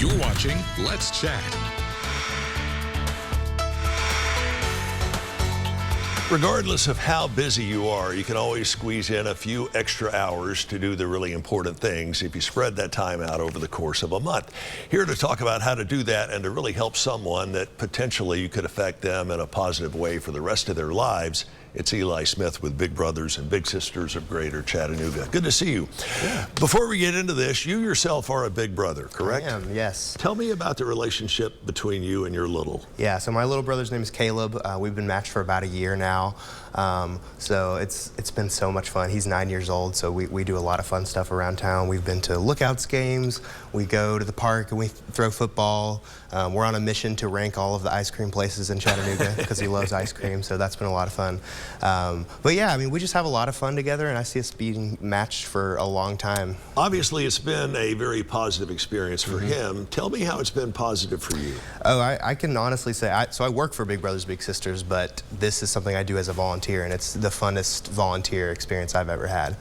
You're watching Let's Chat. Regardless of how busy you are, you can always squeeze in a few extra hours to do the really important things if you spread that time out over the course of a month. Here to talk about how to do that and to really help someone that potentially you could affect them in a positive way for the rest of their lives, it's Eli Smith with Big Brothers and Big Sisters of Greater Chattanooga. Good to see you. Yeah. Before we get into this, you yourself are a big brother, correct? I am, yes. Tell me about the relationship between you and your little. Yeah, so my little brother's name is Caleb. We've been matched for about a year now. So it's been so much fun. He's 9 years old, so we do a lot of fun stuff around town. We've been to Lookouts games, we go to the park and we throw football. We're on a mission to rank all of the ice cream places in Chattanooga because he loves ice cream, so that's been a lot of fun. But yeah, I mean, we just have a lot of fun together, and I see us being matched for a long time. Obviously, it's been a very positive experience for him. Tell me how it's been positive for you. Oh, I can honestly say, so I work for Big Brothers Big Sisters, but this is something I do as a volunteer, and it's the funnest volunteer experience I've ever had,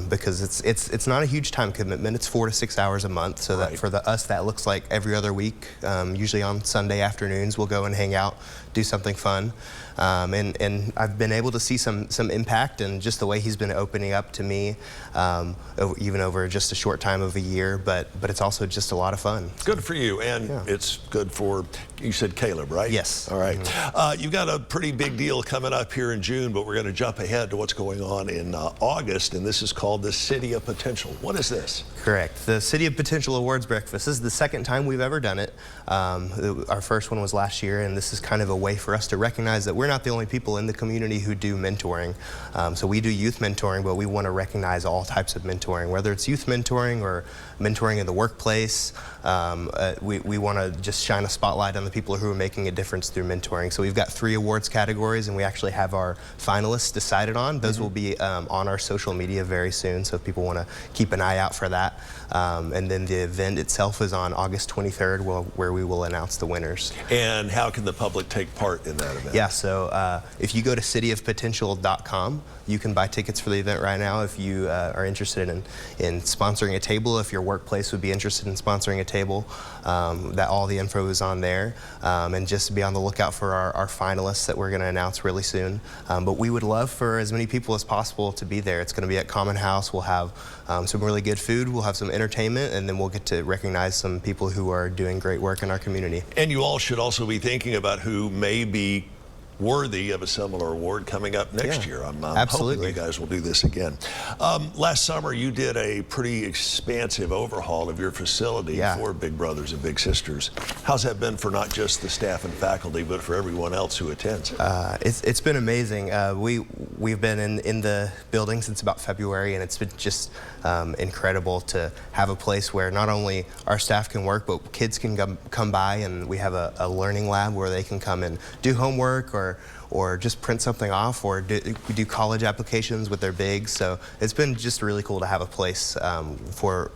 because it's not a huge time commitment. It's 4 to 6 hours a month, so that for us that looks like every other week. Usually on Sunday afternoons we'll go and hang out, do something fun, and I've been able to see some impact, and just the way he's been opening up to me, even over just a short time of a year, but it's also just a lot of fun. Good for you, and it's good for, you said Caleb, right? Yes. All right. You've got a pretty big deal coming up here in June, but we're going to jump ahead to what's going on in August, and this is called the City of Potential. What is this? Correct. The City of Potential Awards Breakfast. This is the second time we've ever done it. Our first one was last year, and this is kind of a way for us to recognize that we're not the only people in the community who do mentoring. So we do youth mentoring, but we want to recognize all types of mentoring, whether it's youth mentoring or mentoring in the workplace. We want to just shine a spotlight on the people who are making a difference through mentoring. So we've got 3 awards categories, and we actually have our finalists decided on. Those will be on our social media very soon, so if people want to keep an eye out for that. And then the event itself is on August 23rd, where we will announce the winners. And how can the public take part in that event? Yeah, so if you go to cityofpotential.com, you can buy tickets for the event right now if you are interested in sponsoring a table. If your workplace would be interested in sponsoring a table, that all the info is on there. And just be on the lookout for our finalists that we're going to announce really soon. But we would love for as many people as possible to be there. It's going to be at Common House. We'll have some really good food, we'll have some entertainment, and then we'll get to recognize some people who are doing great work in our community. And you all should also be thinking about who may be worthy of a similar award coming up next year. I'm hoping you guys will do this again. Last summer you did a pretty expansive overhaul of your facility for Big Brothers and Big Sisters. How's that been for not just the staff and faculty, but for everyone else who attends? It's been amazing. We've been in the building since about February, and it's been just incredible to have a place where not only our staff can work, but kids can come by, and we have a learning lab where they can come and do homework or just print something off, or do college applications with their bigs. So it's been just really cool to have a place for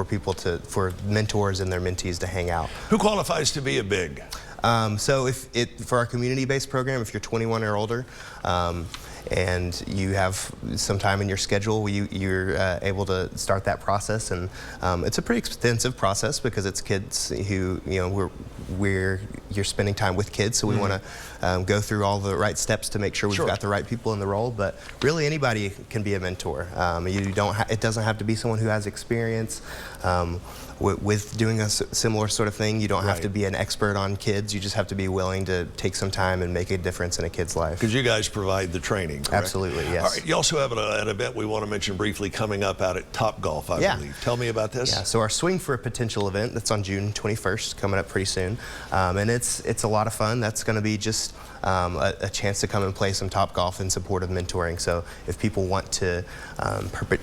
people for mentors and their mentees to hang out. Who qualifies to be a big? So for our community-based program, if you're 21 or older, and you have some time in your schedule, you're able to start that process, and it's a pretty extensive process because it's kids who, you're spending time with kids, so we want to go through all the right steps to make sure we've got the right people in the role. But really, anybody can be a mentor. It doesn't have to be someone who has experience with doing a similar sort of thing. You don't have to be an expert on kids. You just have to be willing to take some time and make a difference in a kid's life. Because you guys provide the training, correct? Absolutely, yes. All right, you also have an event we want to mention briefly coming up out at Top Golf, I believe. Tell me about this. Yeah, so our Swing for a Potential event, that's on June 21st, coming up pretty soon. And it's a lot of fun. That's going to be just a chance to come and play some Top Golf in support of mentoring. So if people want to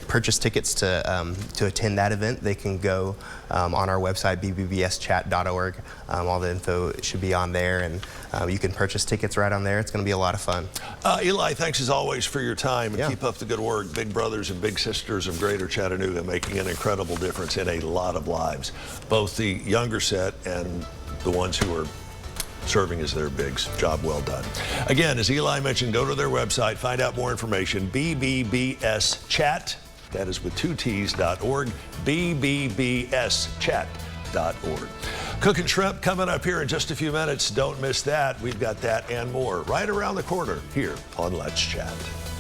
purchase tickets to attend that event, they can go on our website, BBBSchat.org. All the info should be on there, and you can purchase tickets right on there. It's going to be a lot of fun. Eli, thanks as always for your time, and keep up the good work. Big Brothers and Big Sisters of Greater Chattanooga, making an incredible difference in a lot of lives, both the younger set and the ones who are serving as their bigs. Job well done. Again, as Eli mentioned, go to their website, find out more information, BBBS Chat, that is with 2 T's.org, BBBS Chat. lets-chatt.org. Cooking shrimp coming up here in just a few minutes. Don't miss that. We've got that and more right around the corner here on Let's Chat.